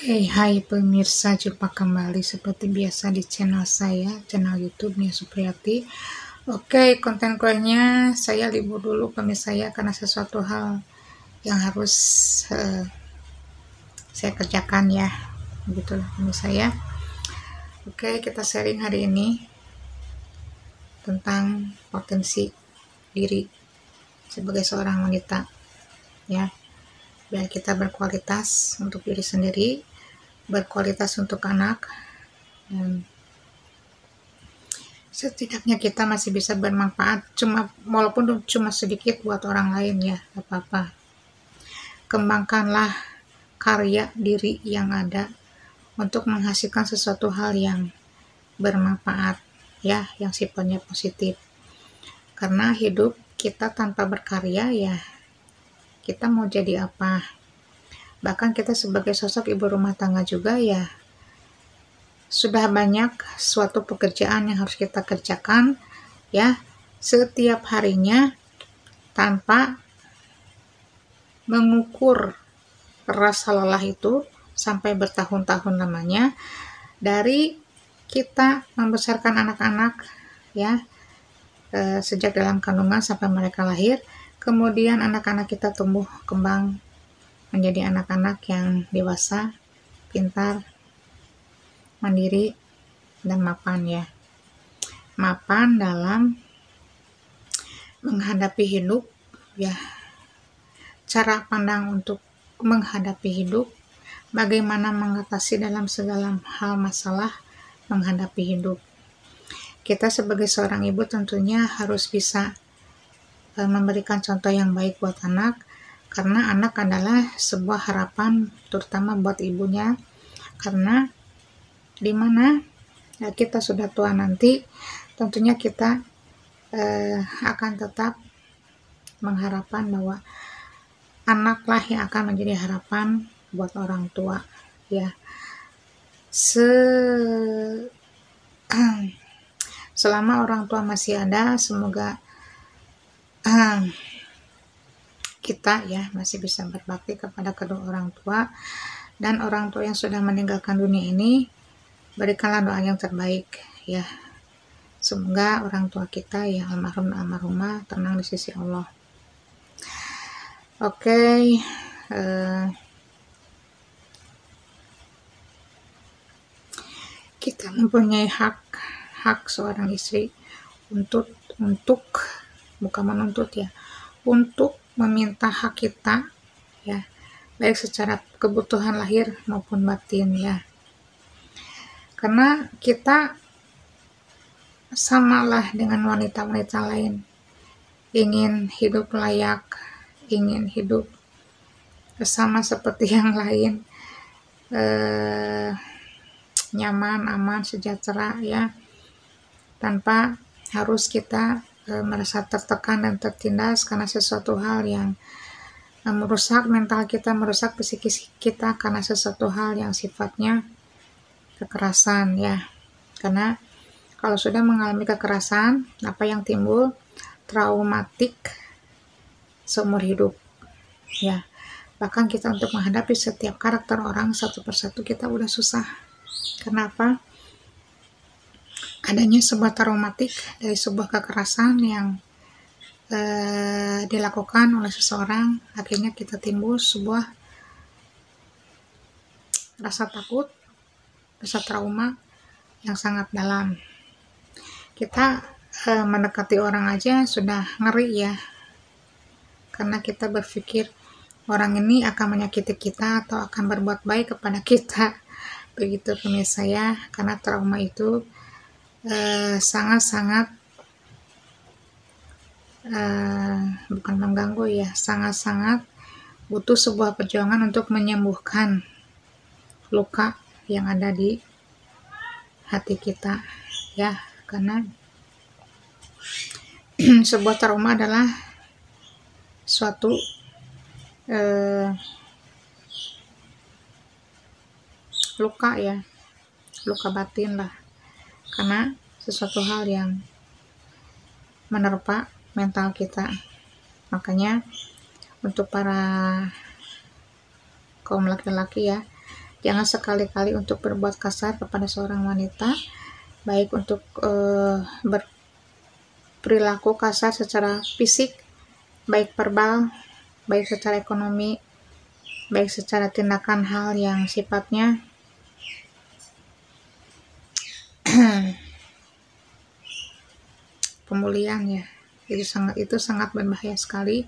Hai pemirsa, jumpa kembali seperti biasa di channel saya, channel YouTube Nia Supriyati. Oke, konten kuenya saya libur dulu pemirsa ya, karena sesuatu hal yang harus saya kerjakan ya, begitulah pemirsa ya. Oke, kita sharing hari ini tentang potensi diri sebagai seorang wanita ya, biar kita berkualitas untuk diri sendiri, berkualitas untuk anak, dan setidaknya kita masih bisa bermanfaat, walaupun cuma sedikit buat orang lain ya, gak apa-apa. Kembangkanlah karya diri yang ada untuk menghasilkan sesuatu hal yang bermanfaat ya, yang sifatnya positif. Karena hidup kita tanpa berkarya ya, kita mau jadi apa? Bahkan kita sebagai sosok ibu rumah tangga juga ya, sudah banyak suatu pekerjaan yang harus kita kerjakan ya setiap harinya, tanpa mengukur rasa lelah itu sampai bertahun-tahun lamanya, dari kita membesarkan anak-anak ya, sejak dalam kandungan sampai mereka lahir, kemudian anak-anak kita tumbuh kembang menjadi anak-anak yang dewasa, pintar, mandiri, dan mapan ya. Mapan dalam menghadapi hidup ya, cara pandang untuk menghadapi hidup, bagaimana mengatasi dalam segala hal masalah menghadapi hidup. Kita sebagai seorang ibu tentunya harus bisa memberikan contoh yang baik buat anak, karena anak adalah sebuah harapan terutama buat ibunya, karena dimana ya, kita sudah tua nanti tentunya kita akan tetap mengharapkan bahwa anaklah yang akan menjadi harapan buat orang tua ya. Selama orang tua masih ada, semoga kita ya masih bisa berbakti kepada kedua orang tua, dan orang tua yang sudah meninggalkan dunia ini, berikanlah doa yang terbaik ya. Semoga orang tua kita yang almarhum almarhumah tenang di sisi Allah. Oke, kita mempunyai hak seorang istri untuk bukan menuntut ya, untuk meminta hak kita ya, baik secara kebutuhan lahir maupun batin ya. Karena kita samalah dengan wanita-wanita lain, ingin hidup layak, ingin hidup sama seperti yang lain, nyaman, aman, sejahtera ya, tanpa harus kita merasa tertekan dan tertindas karena sesuatu hal yang merusak mental kita, merusak psikis kita, karena sesuatu hal yang sifatnya kekerasan ya. Karena kalau sudah mengalami kekerasan, apa yang timbul? Traumatik seumur hidup ya. Bahkan kita untuk menghadapi setiap karakter orang satu persatu kita udah susah. Kenapa? Adanya sebuah traumatik dari sebuah kekerasan yang dilakukan oleh seseorang, akhirnya kita timbul sebuah rasa takut, rasa trauma yang sangat dalam. Kita mendekati orang aja sudah ngeri ya, karena kita berpikir orang ini akan menyakiti kita atau akan berbuat baik kepada kita, begitu pemirsa ya. Karena trauma itu sangat-sangat bukan mengganggu ya, sangat-sangat butuh sebuah perjuangan untuk menyembuhkan luka yang ada di hati kita ya. Karena sebuah trauma adalah suatu luka ya, luka batin lah, karena sesuatu hal yang menerpa mental kita. Makanya untuk para kaum laki-laki ya, Jangan sekali-kali untuk berbuat kasar kepada seorang wanita, baik untuk berperilaku kasar secara fisik, baik verbal, baik secara ekonomi, baik secara tindakan hal yang sifatnya pemulihan ya. Itu sangat berbahaya sekali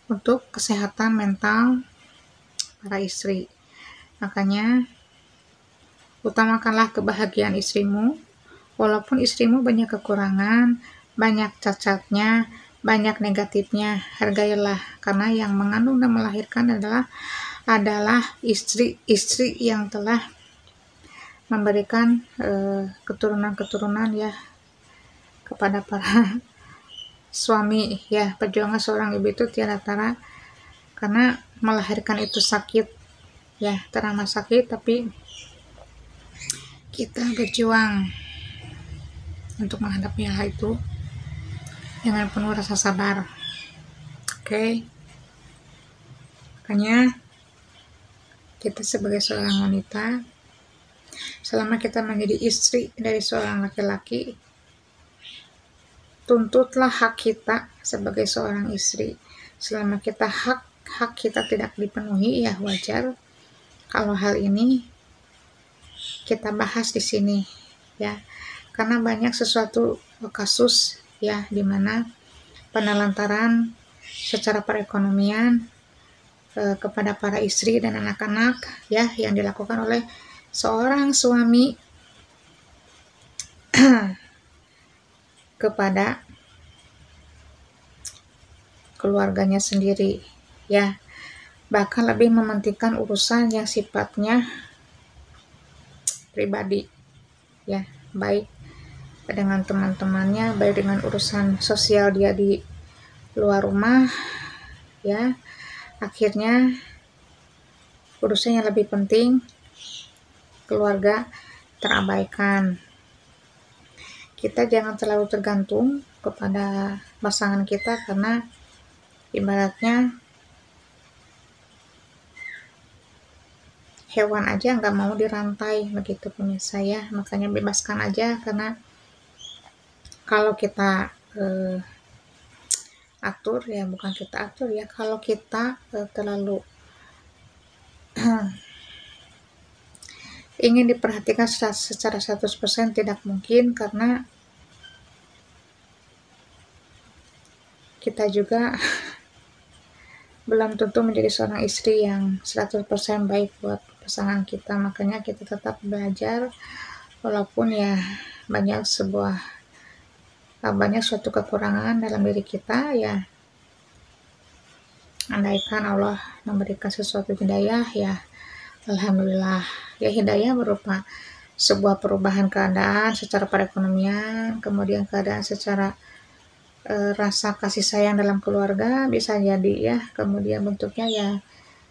untuk kesehatan mental para istri. Makanya utamakanlah kebahagiaan istrimu, walaupun istrimu banyak kekurangan, banyak cacatnya, banyak negatifnya, hargailah, karena yang mengandung dan melahirkan adalah istri yang telah memberikan keturunan-keturunan ya kepada para suami ya. Perjuangan seorang ibu itu tiada tara, karena melahirkan itu sakit ya, teramat sakit, tapi kita berjuang untuk menghadapi hal itu dengan penuh rasa sabar. Oke. Makanya kita sebagai seorang wanita, selama kita menjadi istri dari seorang laki-laki, tuntutlah hak kita sebagai seorang istri. Selama kita hak kita tidak dipenuhi, ya wajar kalau hal ini kita bahas di sini ya, karena banyak sesuatu kasus ya dimana penelantaran secara perekonomian kepada para istri dan anak-anak ya yang dilakukan oleh seorang suami kepada keluarganya sendiri ya, bahkan lebih mementingkan urusan yang sifatnya pribadi ya, baik dengan teman-temannya, baik dengan urusan sosial dia di luar rumah ya. Akhirnya urusan yang lebih penting keluarga terabaikan. Kita jangan terlalu tergantung kepada pasangan kita, karena ibaratnya hewan aja nggak mau dirantai begitu pemirsa ya. Makanya bebaskan aja, karena kalau kita atur ya, bukan kita atur ya, kalau kita terlalu ingin diperhatikan secara 100% tidak mungkin, karena kita juga belum tentu menjadi seorang istri yang 100% baik buat pasangan kita. Makanya kita tetap belajar, walaupun ya banyak suatu kekurangan dalam diri kita ya. Andaikan Allah memberikan sesuatu hidayah ya, alhamdulillah ya. Hidayah berupa sebuah perubahan keadaan secara perekonomian, kemudian keadaan secara rasa kasih sayang dalam keluarga bisa jadi ya, kemudian bentuknya ya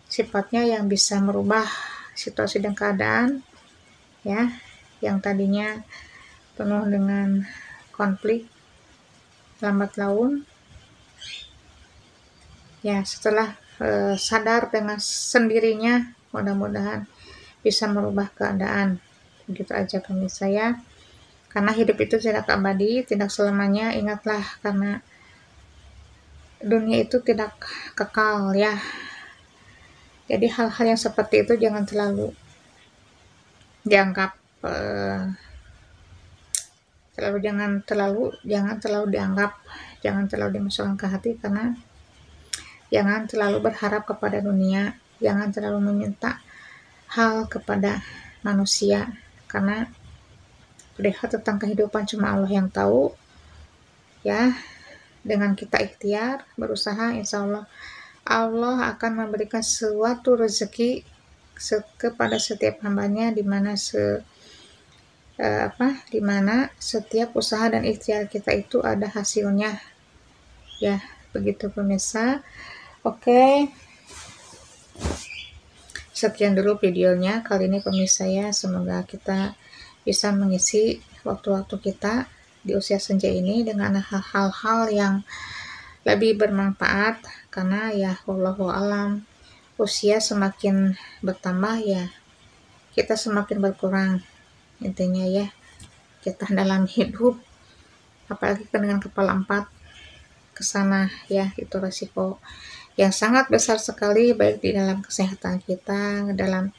sifatnya yang bisa merubah situasi dan keadaan ya, yang tadinya penuh dengan konflik lambat laun ya, setelah sadar dengan sendirinya, mudah-mudahan bisa merubah keadaan. Begitu aja pemirsa ya, karena hidup itu tidak abadi, tidak selamanya. Ingatlah, karena dunia itu tidak kekal ya. Jadi hal-hal yang seperti itu jangan terlalu dianggap jangan terlalu dianggap, jangan terlalu dimasukkan ke hati, karena jangan terlalu berharap kepada dunia, jangan terlalu meminta hal kepada manusia, karena perihal tentang kehidupan cuma Allah yang tahu ya. Dengan kita ikhtiar berusaha, insya Allah akan memberikan suatu rezeki kepada setiap hambanya, dimana setiap usaha dan ikhtiar kita itu ada hasilnya ya. Begitu pemirsa. Oke, sekian dulu videonya kali ini pemirsa ya. Semoga kita bisa mengisi waktu-waktu kita di usia senja ini dengan hal-hal yang lebih bermanfaat, karena ya wallahu alam, usia semakin bertambah ya, kita semakin berkurang. Intinya ya, kita dalam hidup, apalagi dengan kepala 4 ke sana ya, itu resiko yang sangat besar sekali, baik di dalam kesehatan kita, dalam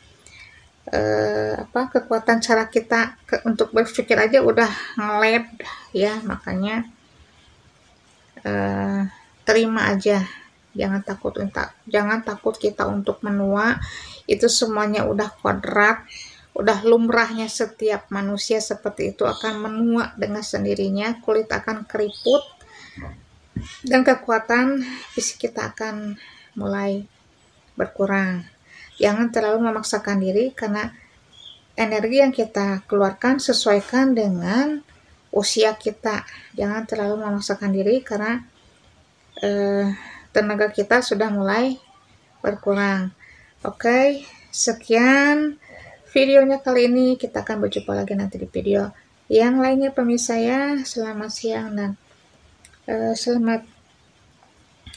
kekuatan cara kita untuk berpikir aja udah ngeled ya. Makanya terima aja, jangan takut kita untuk menua. Itu semuanya udah kodrat, udah lumrahnya setiap manusia seperti itu, akan menua dengan sendirinya. Kulit akan keriput dan kekuatan fisik kita akan mulai berkurang. Jangan terlalu memaksakan diri, karena energi yang kita keluarkan sesuaikan dengan usia kita. Jangan terlalu memaksakan diri, karena tenaga kita sudah mulai berkurang. Oke, sekian videonya kali ini. Kita akan berjumpa lagi nanti di video yang lainnya pemirsa ya. Selamat siang dan selamat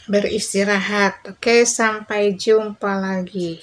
beristirahat. Oke, sampai jumpa lagi.